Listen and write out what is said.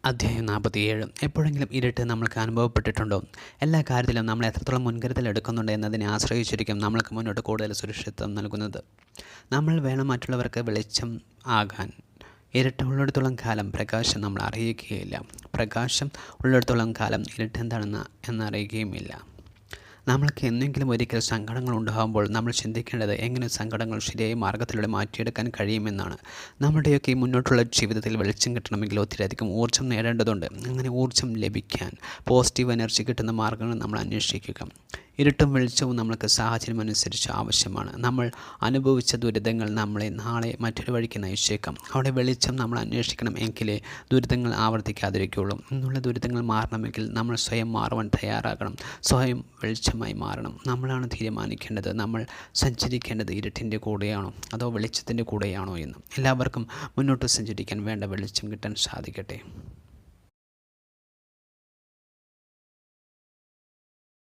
അധ്യായം 47. എപ്പോഴെങ്കിലും ഇരുട്ട് നമ്മൾക്ക് അനുഭവപ്പെട്ടിട്ടുണ്ടോ? എല്ലാ കാര്യത്തിലും നമ്മൾ എത്രത്തോളം മുൻകരുതൽ എടുക്കുന്നുണ്ട് എന്നതിനെ ആശ്രയിച്ചിരിക്കും നമ്മൾക്ക് മുന്നോട്ട് കൂടുതൽ സുരക്ഷിതത്വം നൽകുന്നത്. നമ്മൾ വേണം മറ്റുള്ളവർക്ക് വെളിച്ചം ആകാൻ. ഇരുട്ട് ഉള്ളിടത്തോളം കാലം പ്രകാശം നമ്മൾ അറിയുകയില്ല. പ്രകാശം ഉള്ളിടത്തോളം കാലം ഇരുട്ട് എന്താണെന്ന് എന്നറിയുകയുമില്ല. നമ്മൾക്ക് എന്തെങ്കിലും ഒരിക്കൽ സങ്കടങ്ങൾ ഉണ്ടാകുമ്പോൾ നമ്മൾ ചിന്തിക്കേണ്ടത് എങ്ങനെ സങ്കടങ്ങൾ ശരിയായ മാർഗ്ഗത്തിലൂടെ മാറ്റിയെടുക്കാൻ കഴിയുമെന്നാണ്. നമ്മുടെയൊക്കെ മുന്നോട്ടുള്ള ജീവിതത്തിൽ വെളിച്ചം കിട്ടണമെങ്കിൽ ഒത്തിരിയധികം ഊർജ്ജം നേടേണ്ടതുണ്ട്. അങ്ങനെ ഊർജ്ജം ലഭിക്കാൻ പോസിറ്റീവ് എനർജി കിട്ടുന്ന മാർഗ്ഗങ്ങൾ നമ്മൾ അന്വേഷിക്കുക. ഇരുട്ടും വെളിച്ചവും നമ്മൾക്ക് സാഹചര്യമനുസരിച്ച് ആവശ്യമാണ്. നമ്മൾ അനുഭവിച്ച ദുരിതങ്ങൾ നമ്മളെ നാളെ മറ്റൊരു വഴിക്ക് നയിച്ചേക്കാം. അവിടെ വെളിച്ചം നമ്മൾ അന്വേഷിക്കണം, എങ്കിലേ ദുരിതങ്ങൾ ആവർത്തിക്കാതിരിക്കുകയുള്ളൂ. ഇന്നുള്ള ദുരിതങ്ങൾ മാറണമെങ്കിൽ നമ്മൾ സ്വയം മാറുവാൻ തയ്യാറാകണം. സ്വയം വെളിച്ചമായി മാറണം. നമ്മളാണ് തീരുമാനിക്കേണ്ടത് നമ്മൾ സഞ്ചരിക്കേണ്ടത് ഇരുട്ടിൻ്റെ കൂടെയാണോ അതോ വെളിച്ചത്തിൻ്റെ കൂടെയാണോ എന്ന്. എല്ലാവർക്കും മുന്നോട്ട് സഞ്ചരിക്കാൻ വേണ്ട വെളിച്ചം കിട്ടാൻ സാധിക്കട്ടെ.